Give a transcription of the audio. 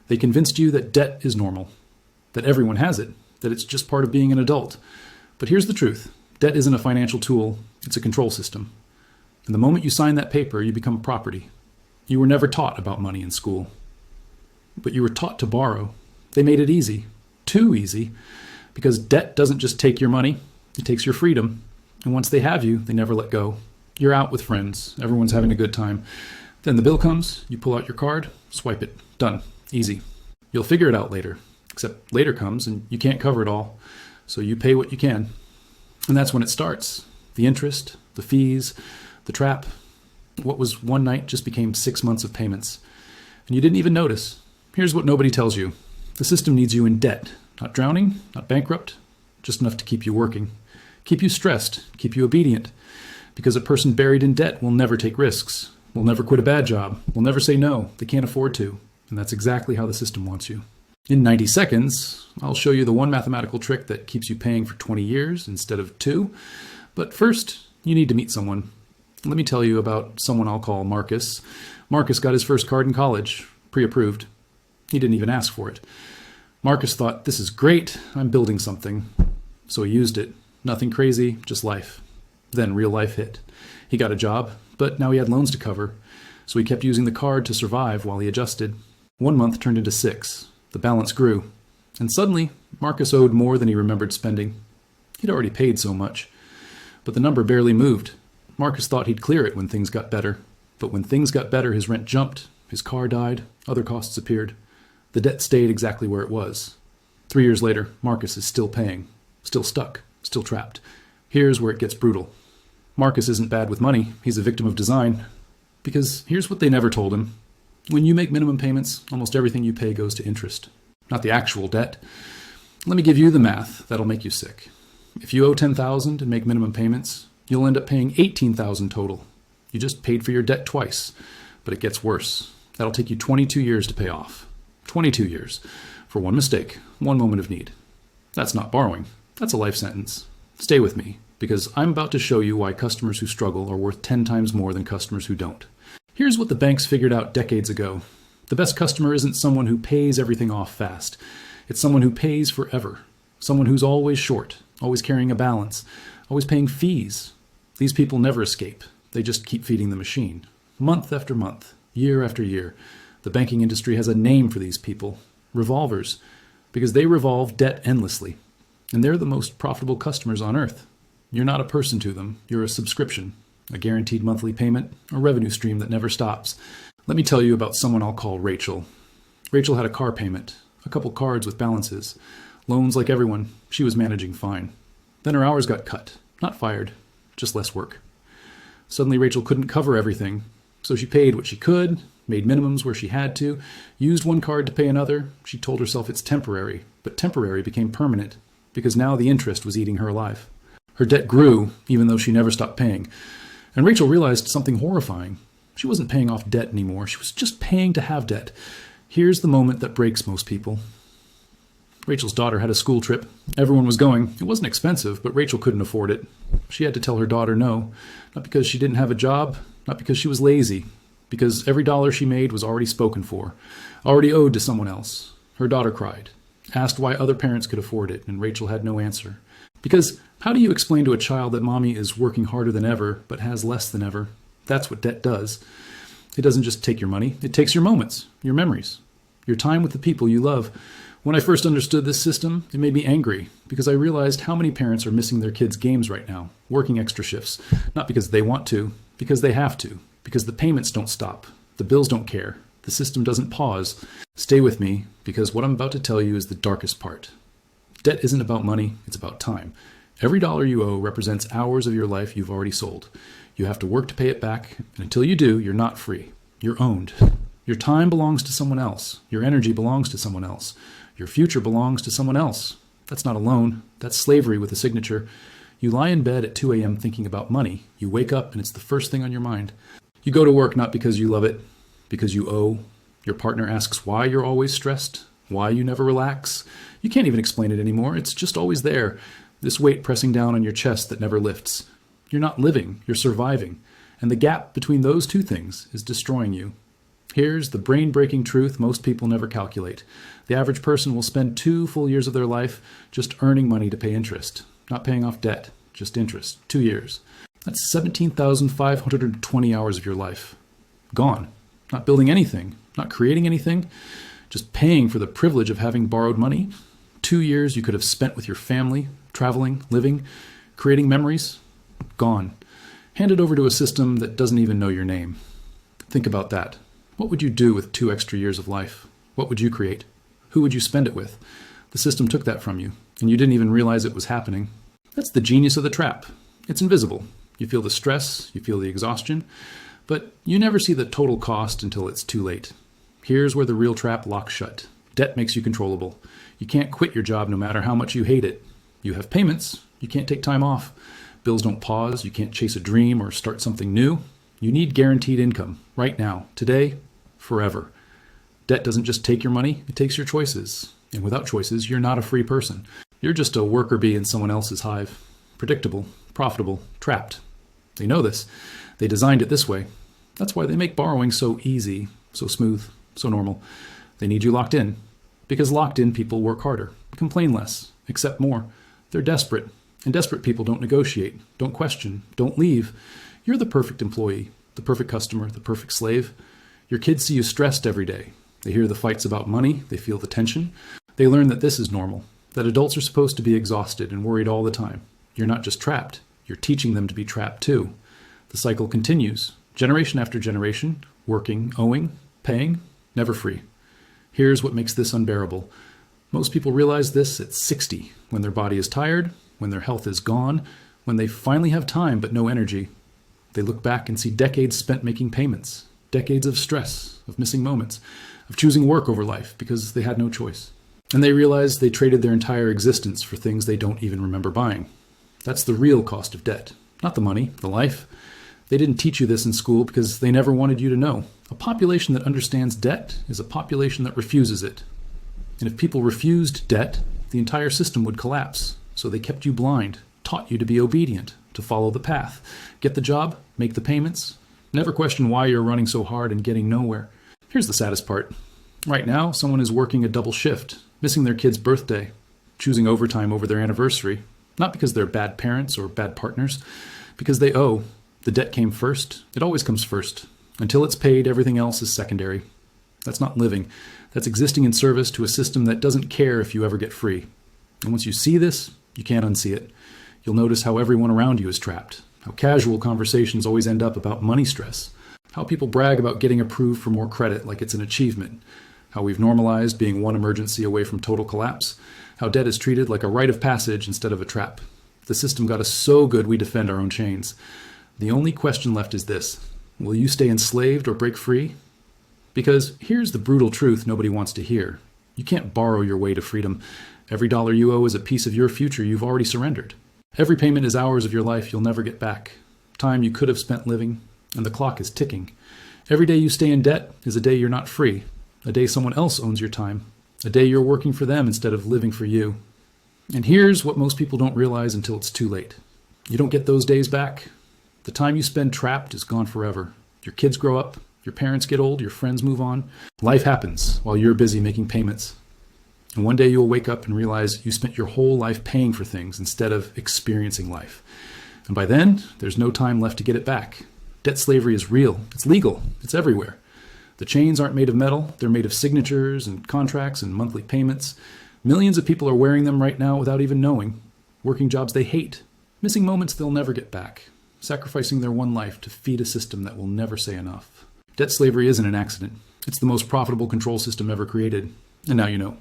They convinced you that debt is normal, that everyone has it, that it's just part of being an adult. But here's the truth. Debt isn't a financial tool, it's a control system. And the moment you sign that paper, you become property. You were never taught about money in school, but you were taught to borrow. They made it easy, too easy, because debt doesn't just take your money, it takes your freedom. And once they have you, they never let go. You're out with friends, everyone's having a good time. Then the bill comes, you pull out your card, swipe it, done, easy. You'll figure it out later, except later comes and you can't cover it all, so you pay what you can. And that's when it starts. The interest, the fees, the trap. What was one night just became 6 months of payments. And you didn't even notice. Here's what nobody tells you. The system needs you in debt. Not drowning, not bankrupt, just enough to keep you working. Keep you stressed, keep you obedient. Because a person buried in debt will never take risks, will never quit a bad job, will never say no, they can't afford to. And that's exactly how the system wants you. In 90 seconds, I'll show you the one mathematical trick that keeps you paying for 20 years instead of 2. But first, you need to meet someone. Let me tell you about someone I'll call Marcus. Marcus got his first card in college, pre-approved. He didn't even ask for it. Marcus thought, this is great, I'm building something. So he used it. Nothing crazy, just life. Then real life hit. He got a job, but now he had loans to cover. So he kept using the card to survive while he adjusted. 1 month turned into 6. The balance grew. And suddenly, Marcus owed more than he remembered spending. He'd already paid so much. But the number barely moved. Marcus thought he'd clear it when things got better. But when things got better, his rent jumped, his car died, other costs appeared. The debt stayed exactly where it was. 3 years later, Marcus is still paying, still stuck, still trapped. Here's where it gets brutal. Marcus isn't bad with money, he's a victim of design. Because here's what they never told him. When you make minimum payments, almost everything you pay goes to interest, not the actual debt. Let me give you the math that'll make you sick. If you owe $10,000 and make minimum payments, you'll end up paying $18,000 total. You just paid for your debt twice, but it gets worse. That'll take you 22 years to pay off. 22 years for one mistake, one moment of need. That's not borrowing. That's a life sentence. Stay with me, because I'm about to show you why customers who struggle are worth 10 times more than customers who don't. Here's what the banks figured out decades ago. The best customer isn't someone who pays everything off fast. It's someone who pays forever. Someone who's always short, always carrying a balance, always paying fees. These people never escape. They just keep feeding the machine. Month after month, year after year. The banking industry has a name for these people. Revolvers. Because they revolve debt endlessly. And they're the most profitable customers on earth. You're not a person to them. You're a subscription. A guaranteed monthly payment, a revenue stream that never stops. Let me tell you about someone I'll call Rachel. Rachel had a car payment, a couple cards with balances. Loans like everyone, she was managing fine. Then her hours got cut. Not fired, just less work. Suddenly Rachel couldn't cover everything, so she paid what she could, made minimums where she had to, used one card to pay another. She told herself it's temporary, but temporary became permanent, because now the interest was eating her alive. Her debt grew, even though she never stopped paying. And Rachel realized something horrifying. She wasn't paying off debt anymore. She was just paying to have debt. Here's the moment that breaks most people. Rachel's daughter had a school trip. Everyone was going. It wasn't expensive, but Rachel couldn't afford it. She had to tell her daughter no, not because she didn't have a job, not because she was lazy, because every dollar she made was already spoken for, already owed to someone else. Her daughter cried, asked why other parents could afford it, and Rachel had no answer. Because how do you explain to a child that mommy is working harder than ever, but has less than ever? That's what debt does. It doesn't just take your money, it takes your moments, your memories, your time with the people you love. When I first understood this system, it made me angry, because I realized how many parents are missing their kids' games right now, working extra shifts, not because they want to, because they have to, because the payments don't stop, the bills don't care, the system doesn't pause. Stay with me, because what I'm about to tell you is the darkest part. Debt isn't about money, it's about time. Every dollar you owe represents hours of your life you've already sold. You have to work to pay it back, and until you do, you're not free. You're owned. Your time belongs to someone else. Your energy belongs to someone else. Your future belongs to someone else. That's not a loan. That's slavery with a signature. You lie in bed at 2 a.m. thinking about money. You wake up and it's the first thing on your mind. You go to work not because you love it, because you owe. Your partner asks why you're always stressed, why you never relax. You can't even explain it anymore. It's just always there. This weight pressing down on your chest that never lifts. You're not living, you're surviving. And the gap between those two things is destroying you. Here's the brain-breaking truth most people never calculate. The average person will spend 2 full years of their life just earning money to pay interest, not paying off debt, just interest. 2 years. That's 17,520 hours of your life. Gone. Not building anything, not creating anything, just paying for the privilege of having borrowed money. 2 years you could have spent with your family, traveling, living, creating memories. Gone. Handed over to a system that doesn't even know your name. Think about that. What would you do with 2 extra years of life? What would you create? Who would you spend it with? The system took that from you, and you didn't even realize it was happening. That's the genius of the trap. It's invisible. You feel the stress, you feel the exhaustion, but you never see the total cost until it's too late. Here's where the real trap locks shut. Debt makes you controllable. You can't quit your job no matter how much you hate it. You have payments. You can't take time off. Bills don't pause. You can't chase a dream or start something new. You need guaranteed income right now, today, forever. Debt doesn't just take your money, it takes your choices. And without choices, you're not a free person. You're just a worker bee in someone else's hive. Predictable, profitable, trapped. They know this. They designed it this way. That's why they make borrowing so easy, so smooth, so normal. They need you locked in. Because locked in people work harder, complain less, accept more. They're desperate. And desperate people don't negotiate, don't question, don't leave. You're the perfect employee, the perfect customer, the perfect slave. Your kids see you stressed every day. They hear the fights about money. They feel the tension. They learn that this is normal, that adults are supposed to be exhausted and worried all the time. You're not just trapped. You're teaching them to be trapped too. The cycle continues, generation after generation, working, owing, paying, never free. Here's what makes this unbearable. Most people realize this at 60, when their body is tired, when their health is gone, when they finally have time but no energy. They look back and see decades spent making payments, decades of stress, of missing moments, of choosing work over life because they had no choice. And they realize they traded their entire existence for things they don't even remember buying. That's the real cost of debt, not the money, the life. They didn't teach you this in school because they never wanted you to know. A population that understands debt is a population that refuses it. And if people refused debt, the entire system would collapse. So they kept you blind, taught you to be obedient, to follow the path, get the job, make the payments, never question why you're running so hard and getting nowhere. Here's the saddest part. Right now, someone is working a double shift, missing their kid's birthday, choosing overtime over their anniversary, not because they're bad parents or bad partners, because they owe. The debt came first. It always comes first. Until it's paid, everything else is secondary. That's not living. That's existing in service to a system that doesn't care if you ever get free. And once you see this, you can't unsee it. You'll notice how everyone around you is trapped, how casual conversations always end up about money stress, how people brag about getting approved for more credit like it's an achievement, how we've normalized being one emergency away from total collapse, how debt is treated like a rite of passage instead of a trap. The system got us so good we defend our own chains. The only question left is this: will you stay enslaved or break free? Because here's the brutal truth nobody wants to hear. You can't borrow your way to freedom. Every dollar you owe is a piece of your future you've already surrendered. Every payment is hours of your life you'll never get back. Time you could have spent living, and the clock is ticking. Every day you stay in debt is a day you're not free. A day someone else owns your time. A day you're working for them instead of living for you. And here's what most people don't realize until it's too late. You don't get those days back. The time you spend trapped is gone forever. Your kids grow up, your parents get old, your friends move on. Life happens while you're busy making payments. And one day you'll wake up and realize you spent your whole life paying for things instead of experiencing life. And by then, there's no time left to get it back. Debt slavery is real. It's legal. It's everywhere. The chains aren't made of metal. They're made of signatures and contracts and monthly payments. Millions of people are wearing them right now without even knowing. Working jobs they hate. Missing moments they'll never get back. Sacrificing their one life to feed a system that will never say enough. Debt slavery isn't an accident. It's the most profitable control system ever created. And now you know.